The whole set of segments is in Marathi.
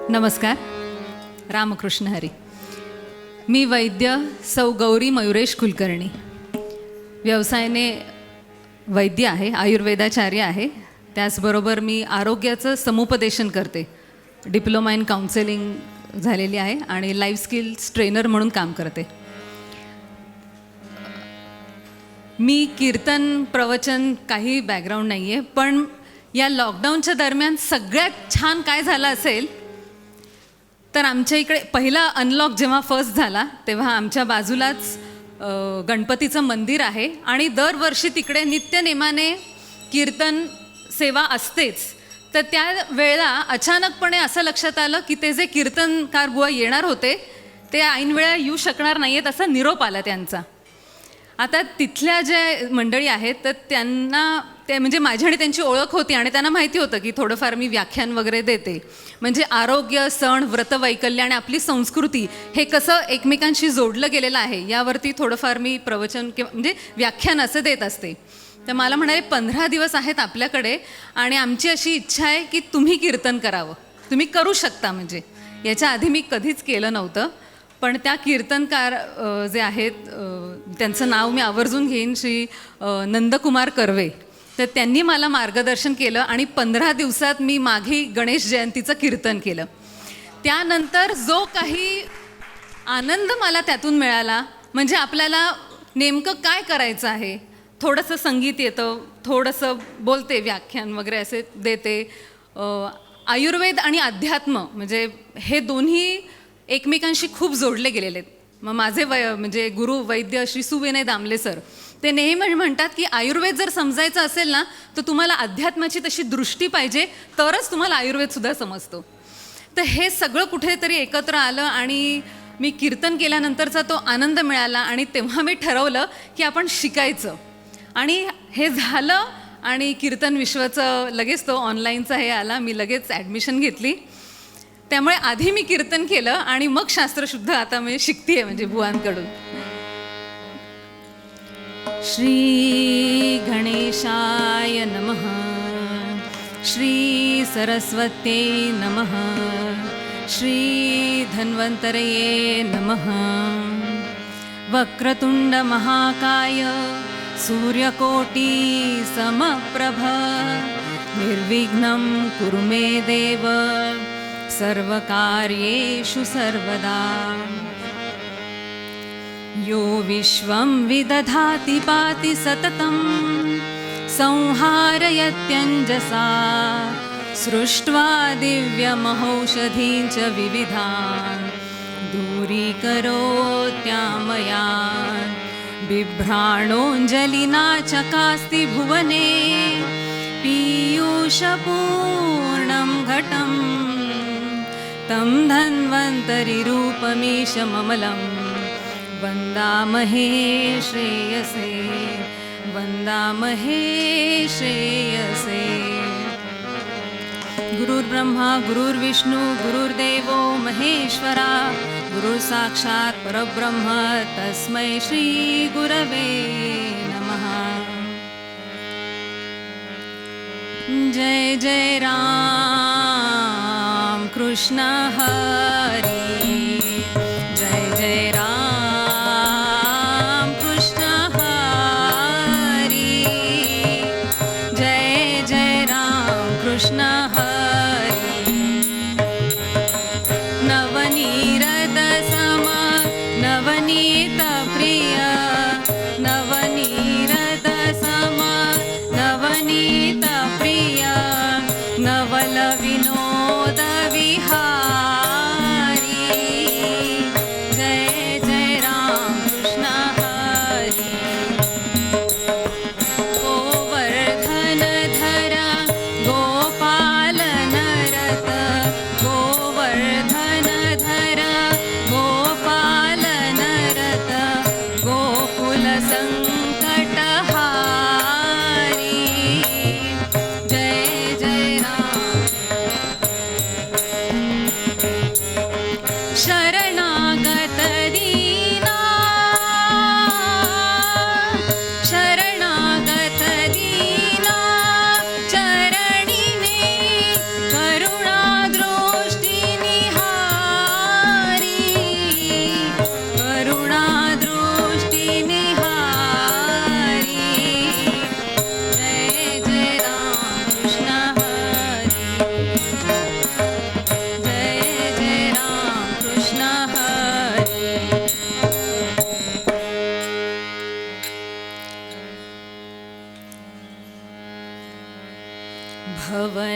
नमस्कार. रामकृष्ण हरी. मी वैद्य सौ गौरी मयुरेश कुलकर्णी. व्यवसायाने वैद्य आहे, आयुर्वेदाचार्य आहे. त्याचबरोबर मी आरोग्याचं समुपदेशन करते. डिप्लोमा इन काउन्सिलिंग झालेली आहे आणि लाईफ स्किल्स ट्रेनर म्हणून काम करते. मी कीर्तन प्रवचन काही बॅकग्राऊंड नाही आहे, पण या लॉकडाऊनच्या दरम्यान सगळ्यात छान काय झालं असेल तर आमच्या इकडे पहिला अनलॉक जेव्हा फर्स्ट झाला तेव्हा आमच्या बाजूलाच गणपतीचं मंदिर आहे आणि दरवर्षी तिकडे नित्यनेमाने कीर्तन सेवा असतेच. तर त्या वेळेला अचानकपणे असं लक्षात आलं की ते जे कीर्तनकार बुवा येणार होते ते ऐन वेळा येऊ शकणार नाही आहेत असा निरोप आला त्यांचा. आता तिथल्या जे मंडळी आहेत तर त्यांना ते म्हणजे माझी आणि त्यांची ओळख होती आणि त्यांना माहिती होतं की थोडंफार मी व्याख्यान वगैरे देते. म्हणजे आरोग्य, सण, व्रतवैकल्य आणि आपली संस्कृती हे कसं एकमेकांशी जोडलं गेलेलं आहे यावरती थोडंफार मी प्रवचन किंवा म्हणजे व्याख्यान असं देत असते. तर मला म्हणाले 15 दिवस आहेत आपल्याकडे आणि आमची अशी इच्छा आहे की तुम्ही कीर्तन करावं. तुम्ही करू शकता. म्हणजे याच्या आधी मी कधीच केलं नव्हतं, पण त्या कीर्तनकार जे आहेत त्यांचं नाव मी आवर्जून घेईन, श्री नंदकुमार कर्वे. तर त्यांनी मला मार्गदर्शन केलं आणि 15 दिवसात मी माघी गणेश जयंतीचं कीर्तन केलं. त्यानंतर जो काही आनंद मला त्यातून मिळाला, म्हणजे आपल्याला नेमकं काय करायचं आहे. थोडंसं संगीत येतं, थोडंसं बोलते, व्याख्यान वगैरे असे देते. आयुर्वेद आणि अध्यात्म म्हणजे हे दोन्ही एकमेकांशी खूप जोडले गेलेले आहेत. मग माझे म्हणजे गुरु वैद्य श्री सुविनय दामले सर ते नेहमी म्हणतात की आयुर्वेद जर समजायचं असेल ना तर तुम्हाला अध्यात्माची तशी दृष्टी पाहिजे, तरच तुम्हाला आयुर्वेदसुद्धा समजतो. तर हे सगळं कुठेतरी एकत्र आलं आणि मी कीर्तन केल्यानंतरचा तो आनंद मिळाला आणि तेव्हा मी ठरवलं की आपण शिकायचं. आणि हे झालं आणि कीर्तन विश्वाचं लगेच तो ऑनलाईनचा हे आला. मी लगेच ॲडमिशन घेतली. त्यामुळे आधी मी कीर्तन केलं आणि मग शास्त्रशुद्ध आता मी शिकतेय म्हणजे बुवांकडून. श्री गणेशाय नमः. श्री सरस्वत्यै नमः. श्री धन्वन्तरये नमः. वक्रतुंड महाकाय सूर्यकोटि समप्रभ निर्विघ्नं कुरु मे देव सर्वकार्येषु सर्वदा. यो विश्वं विदधाति पाति सततं संहारयत्यञ्जसा सृष्ट्वा दिव्यमहौषधीं च विविधान् दूरीकरोत्यामयान्. बिभ्राणोऽञ्जलिना चकास्ति भुवने पीयूषपूर्णं घटं तं धन्वन्तरिरूपमीशममलं वन्दामहे श्रेयसे. वन्दामहे श्रेयसे. गुरुर्ब्रह्मा गुरुर्विष्णु गुरुर्देवो महेश्वरा. गुरुसाक्षात् परब्रह्म तस्मै श्री गुरवे नमः. जय जय राम कृष्ण हरी. जय जय राम कृष्ण हरी. जय जय राम कृष्ण हरी. नवनीरद सम नवनीत प्रिय. नवनीरद सम नवनीत प्रिय. नवल विनोद विहारी.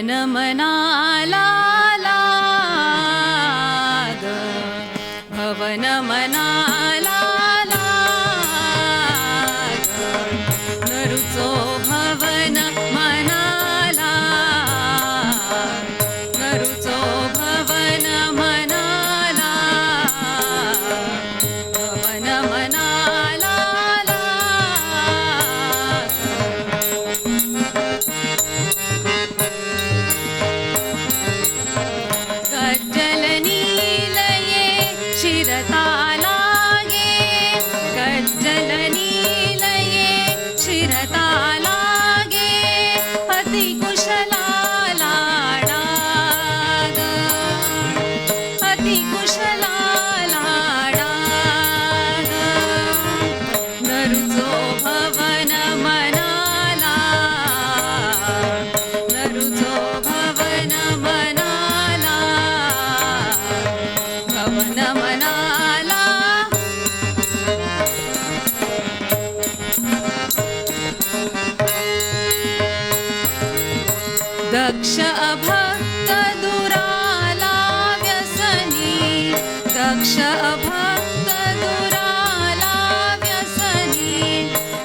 भवन मनाला लाग, भवन मनाला लाग, नरुचो भवन मनाला, नरुचो भवन मनाला, भवन मनाला लाग. गज्जल नीलये शिरतालागे, गज्जल नीलये शिरतालागे, अति कुशला लाडाग, अति कुशला लाडाग, नरुचो भवन मनाला, नरुचो भवन मनाला, भवन मनाला. दक्ष अभक्त दुराला व्यसनी, दक्ष अभक्त दुराला व्यसनी,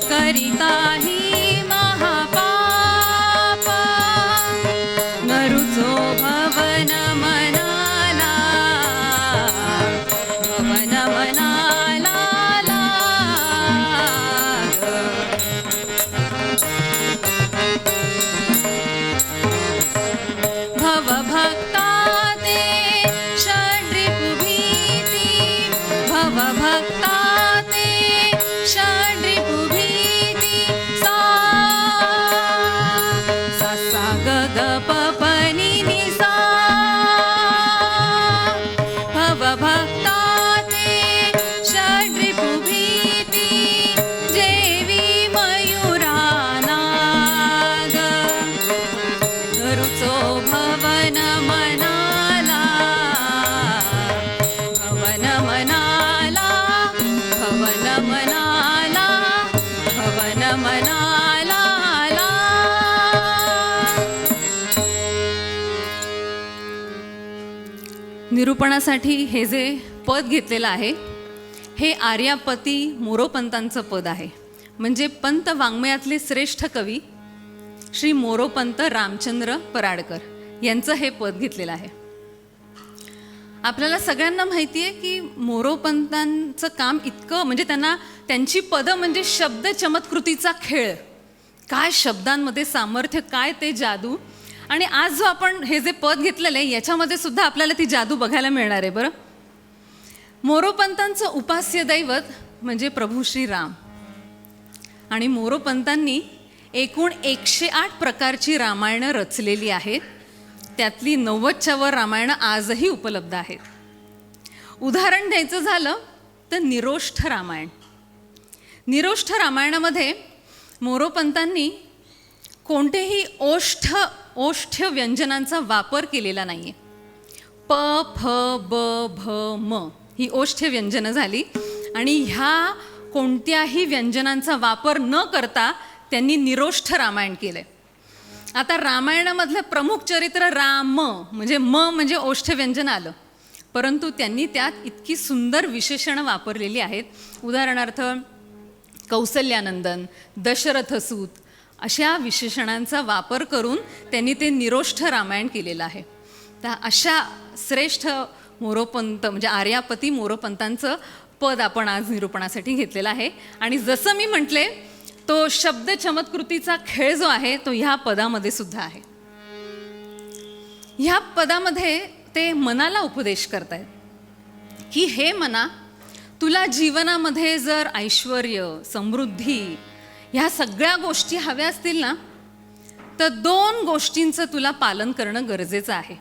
करिताही महापाप, नरुचो भवन मनाला, भवन मनाला लाग. भवभक्ता ते षड्रिपुभीति, भवभक्ता ते षड्रिपुभीति, सा सा सा ग ग प प नि नि सा, भवभक्ता ते षड्रिपुभीति, जेवी मयूरानाग, नरुचो भवन मनाला, भवन मनाला, भवन मनाला, भवन मनाला ला. निरूपणासाठी हे जे पद घेतलेलं आहे हे आर्यापती मोरोपंतांचं पद आहे. म्हणजे पंत वाङ्मयातले श्रेष्ठ कवी श्री मोरोपंत रामचंद्र पराडकर यांचं हे पद घेतलेलं आहे. आपल्याला सगळ्यांना माहिती आहे की मोरोपंतांचं काम इतकं म्हणजे त्यांची पदं म्हणजे शब्द चमत्कृतीचा खेळ. काय शब्दांमध्ये सामर्थ्य, काय ते जादू. आणि आज जो आपण हे जे पद घेतलेलं आहे याच्यामध्ये सुद्धा आपल्याला ती जादू बघायला मिळणार आहे. बरं, मोरोपंतांचं उपास्य दैवत म्हणजे प्रभू श्री राम. आणि मोरोपंतांनी एकूण 108 प्रकारची रामायणं रचलेली आहेत. त्यातली 90च्या वर रामायणं आजही उपलब्ध आहेत. उदाहरण द्यायचं झालं तर निरोष्ठ रामायण. निरोष्ठ रामायणामध्ये मोरोपंतांनी कोणतेही ओष्ठ्य व्यंजनांचा वापर केलेला नाही आहे. प फ ब भ म ही ओष्ठ्य व्यंजनं झाली. आणि ह्या कोणत्याही व्यंजनांचा वापर न करता त्यांनी निरोष्ठ रामायण केलं आहे. आता रामायणामधलं प्रमुख चरित्र राम म्हणजे म्हणजे ओष्ठ्य व्यंजन आलं, परंतु त्यांनी त्यात इतकी सुंदर विशेषणं वापरलेली आहेत. उदाहरणार्थ कौसल्यानंदन, दशरथसूत अशा विशेषणांचा वापर करून त्यांनी ते निरोष्ठ रामायण केलेलं आहे. तर अशा श्रेष्ठ मोरोपंत म्हणजे आर्यापती मोरोपंतांचं पद आपण आज निरूपणासाठी घेतलेलं आहे. आणि जसं मी म्हटले तो शब्द चमत्कृतीचा खेळ जो आहे तो ह्या पदामध्ये सुद्धा आहे. ह्या पदामध्ये ते मनाला उपदेश करतायत की हे मना, तुला जीवनामध्ये जर ऐश्वर्य, समृद्धी ह्या सगळ्या गोष्टी हव्या असतील ना, तर 2 गोष्टींचं तुला पालन करणं गरजेचं आहे.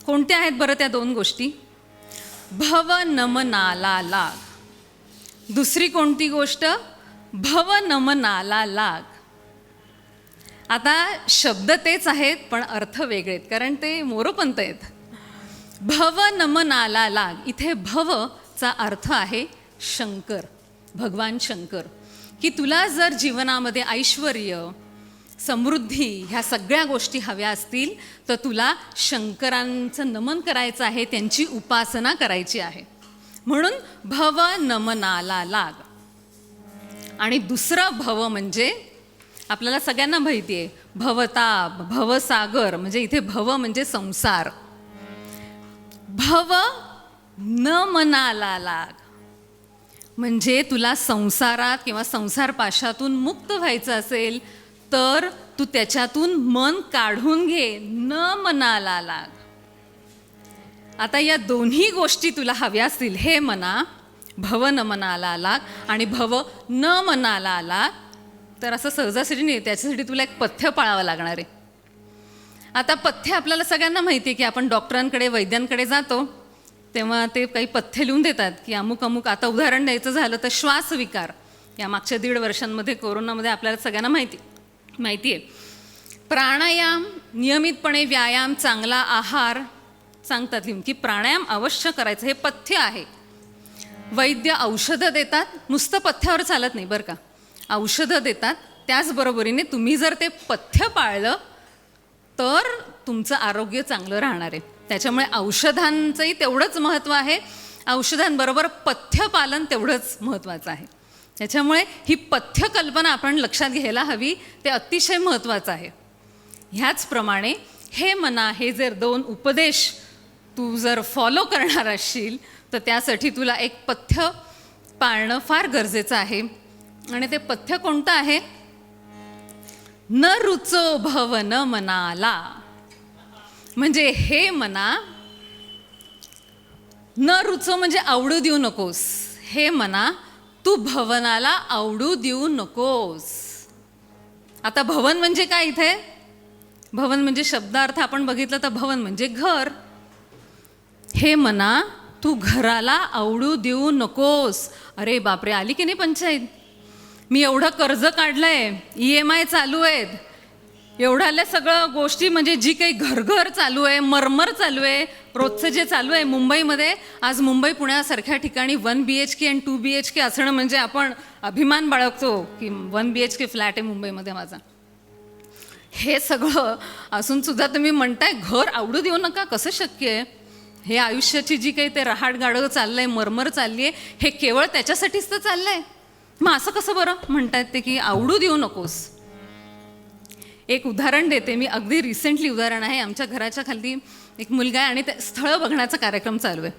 कोणत्या आहेत बरं त्या 2 गोष्टी? भव नमनाला लाग. दुसरी कोणती गोष्ट? भव नमनाला लाग. आता शब्द तेच आहेत पण अर्थ वेगळे आहेत, कारण ते मोरोपंत आहेत. भव नमनाला लाग, इथे भवचा अर्थ आहे शंकर, भगवान शंकर. की तुला जर जीवनामध्ये ऐश्वर्य, समृद्धी ह्या सगळ्या गोष्टी हव्या असतील तर तुला शंकरांचं नमन करायचं आहे, त्यांची उपासना करायची आहे. म्हणून भव नमनाला लाग. आणि दुसरं भव म्हणजे आपल्याला सगळ्यांना माहिती आहे, भवताप, भवसागर. म्हणजे इथे भव म्हणजे संसार. भव न मनाला लाग म्हणजे तुला संसारात किंवा संसार पाशातून मुक्त व्हायचं असेल तर तू त्याच्यातून मन काढून घे, न मनाला लाग. आता या दोन्ही गोष्टी तुला हव्या असतील, हे म्हणा भव न मनाला लाग आणि भव न मनाला लाग, तर असं सहजासहजी नाही. त्याच्यासाठी तुला एक पथ्य पाळावं लागणार आहे. आता पथ्य आपल्याला सगळ्यांना माहिती आहे की आपण डॉक्टरांकडे, वैद्यांकडे जातो तेव्हा ते काही पथ्य लिहून देतात की अमुक अमुक. आता उदाहरण द्यायचं झालं तर श्वासविकार, या मागच्या 1.5 वर्षांमध्ये कोरोनामध्ये आपल्याला सगळ्यांना माहिती आहे. प्राणायाम, नियमितपणे व्यायाम, चांगला आहार सांगतात लिहून की प्राणायाम अवश्य करायचं, हे पथ्य आहे. वैद्य औषधं देतात, नुसतं पथ्यावर चालत नाही बरं का, औषधं देतात. त्याचबरोबरीने तुम्ही जर ते पथ्य पाळलं तर तुमचं आरोग्य चांगलं राहणार आहे. त्याच्यामुळे औषधांचंही तेवढंच महत्त्व आहे, औषधांबरोबर पथ्यपालन तेवढंच महत्त्वाचं आहे. त्याच्यामुळे ही पथ्य कल्पना आपण लक्षात घ्यायला हवी, ते अतिशय महत्त्वाचं आहे. ह्याचप्रमाणे हे म्हणा, हे जर 2 उपदेश तू जर फॉलो करणार असशील तर त्यासाठी तुला एक पथ्य पाळणं फार गरजेचं आहे. आणि ते पथ्य कोणतं आहे? न रुचो भव न मनाला. म्हणजे हे मना, न रुचो म्हणजे आवडू देऊ नकोस. हे मना, तू भवनाला आवडू देऊ नकोस. आता भवन म्हणजे काय? इथे भवन म्हणजे शब्दार्थ आपण बघितलं तर भवन म्हणजे घर. हे मना, तू घराला आवडू देऊ नकोस. अरे बापरे, आली की नाही पंचायत? मी एवढं कर्ज काढलंय, EMI चालू आहेत, एवढ्याल्या सगळं गोष्टी, म्हणजे जी काही घरघर चालू आहे, मरमर चालू आहे, रोजचं जे चालू आहे मुंबईमध्ये. आज मुंबई पुण्यासारख्या ठिकाणी 1 BHK आणि 2 BHK असणं म्हणजे आपण अभिमान बाळगतो की 1 BHK फ्लॅट आहे मुंबईमध्ये माझा. हे सगळं असून सुद्धा तुम्ही म्हणताय घर आवडू देऊ नका, कसं शक्य आहे? हे आयुष्याची जी काही ते रहाटगाडं चाललं आहे, मरमर चालली आहे, हे केवळ त्याच्यासाठीच तर चाललं आहे. मग असं कसं बरं म्हणतायत ते की आवडू देऊ नकोस? एक उदाहरण देते मी, अगदी रिसेंटली उदाहरण आहे. आमच्या घराच्या खाली एक मुलगा आहे आणि ते स्थळं बघण्याचा कार्यक्रम चालू आहे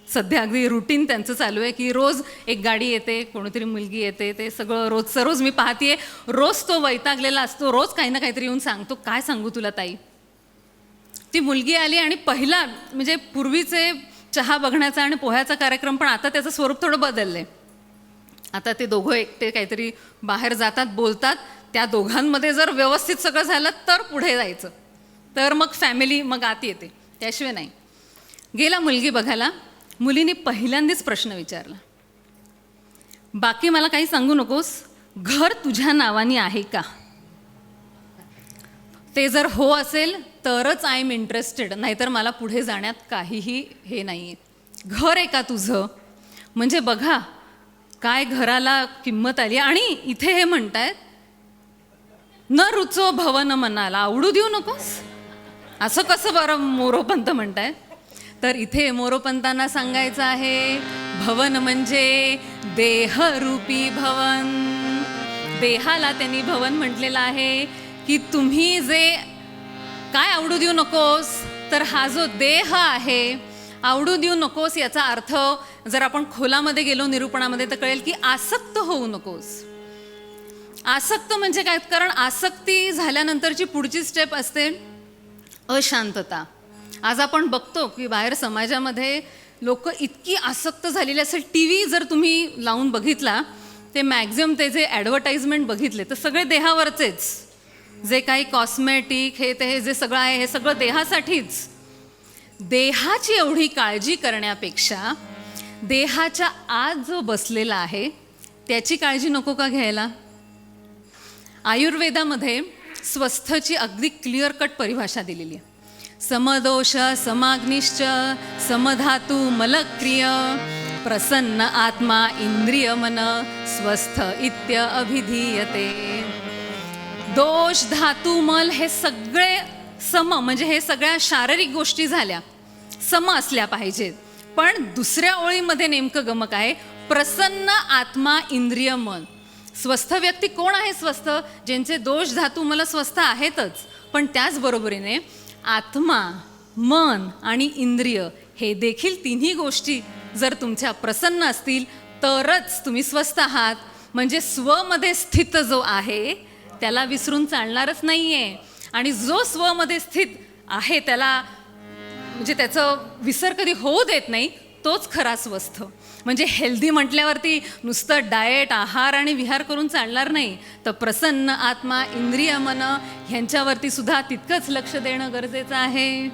सध्या. अगदी रुटीन त्यांचं चालू आहे की रोज एक गाडी येते, कोणीतरी मुलगी येते, ते सगळं रोजचं रोज मी पाहते. रोज तो वैतागलेला असतो, रोज काही ना काहीतरी येऊन सांगतो. काय सांगू तुला ताई, ती मुलगी आली आणि पहिला म्हणजे पूर्वीचे चहा बघण्याचा आणि पोह्याचा कार्यक्रम, पण आता त्याचं स्वरूप थोडं बदललं आहे. आता ते दोघं एकटे काहीतरी बाहेर जातात, बोलतात. त्या दोघांमध्ये जर व्यवस्थित सगळं झालं तर पुढे जायचं, तर मग फॅमिली मग आत येते, त्याशिवाय नाही. गेला मुलगी बघायला, मुलीने पहिल्यांदाच प्रश्न विचारला, बाकी मला काही सांगू नकोस, घर तुझ्या नावाने आहे का? ते जर हो असेल तरच आय एम इंटरेस्टेड, नाहीतर मला पुढे जाण्यात काहीही हे नाही आहे. घर आहे का तुझं? म्हणजे बघा काय घराला किंमत आली. आणि इथे हे म्हणतायत न रुचो भवन मनाला, आवडू देऊ नकोस. असं कसं बरं मोरोपंत म्हणतायत? तर इथे मोरोपंतांना सांगायचं आहे, भवन म्हणजे देहरूपी भवन. देहाला त्यांनी भवन म्हटलेलं आहे की तुम्ही जे काय आवडू देऊ नकोस, तर हा जो देह आहे आवडू देऊ नकोस. याचा अर्थ जर आपण खोलामध्ये गेलो निरूपणामध्ये तर कळेल की आसक्त होऊ नकोस. आसक्त म्हणजे काय? कारण आसक्ती झाल्यानंतरची पुढची स्टेप असते अशांतता. आज आपण बघतो की बाहेर समाजामध्ये लोक इतकी आसक्त झालेली असेल. TV जर तुम्ही लावून बघितला, ते मॅक्झिमम ते जे ॲडव्हर्टाइजमेंट बघितले तर सगळे देहावरचेच. जे काही कॉस्मेटिक हे ते जे सगळं आहे हे सगळं देहासाठीच. देहाची एवढी काळजी करण्यापेक्षा देहाच्या आत जो बसलेला आहे त्याची काळजी नको का घ्यायला? आयुर्वेदामध्ये स्वस्थची अगदी क्लिअर कट परिभाषा दिलेली आहे. समदोष समाग्निश्च समधातू मलक्रिय प्रसन्न आत्मा इंद्रिय मन स्वस्थ इत्य अभिधीयते. दोष, धातू, मल हे सगळे सम, म्हणजे हे सगळ्या शारीरिक गोष्टी झाल्या, सम असल्या पाहिजेत. पण दुसऱ्या ओळीमध्ये नेमकं गमक आहे, प्रसन्न आत्मा इंद्रिय मन. स्वस्थ व्यक्ती कोण आहे? स्वस्थ ज्यांचे दोष, धातू, मल स्वस्थ आहेतच, पण त्याचबरोबरीने आत्मा, मन आणि इंद्रिय हे देखील तिन्ही गोष्टी जर तुमच्या प्रसन्न असतील तरच तुम्ही स्वस्थ आहात. म्हणजे स्वमध्ये स्थित जो आहे त्याला विसरून चालणारच नाही आहे. आणि जो स्वमध्ये स्थित आहे त्याला म्हणजे त्याचं विसर कधी होऊ देत नाही, तोच खरा स्वस्थ. म्हणजे हेल्दी म्हटल्यावरती नुसतं डाएट, आहार आणि विहार करून चालणार नाही, तर प्रसन्न आत्मा, इंद्रिय, मन ह्यांच्यावरती सुद्धा तितकंच लक्ष देणं गरजेचं आहे.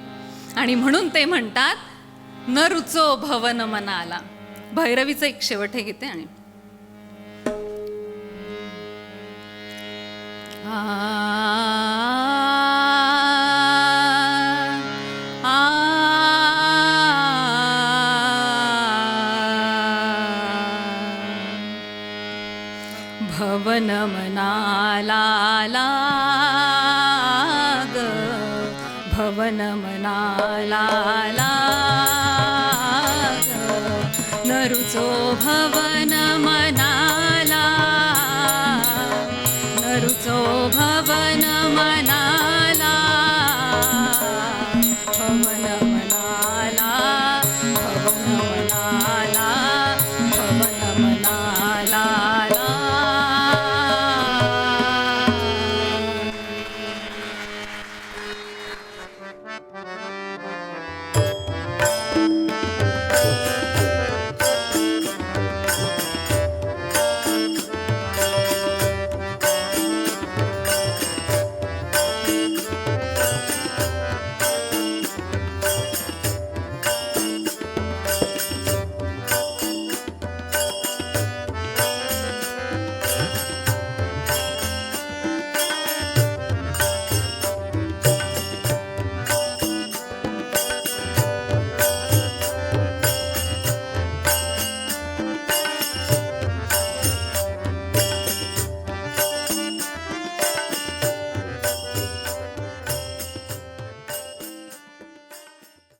आणि म्हणून ते म्हणतात न रुचो भवन मनाला. भैरवीचं एक शेवट हे घेते आणि भवन मनाला लाग, भवन मनाला लाग, न रुचो भवन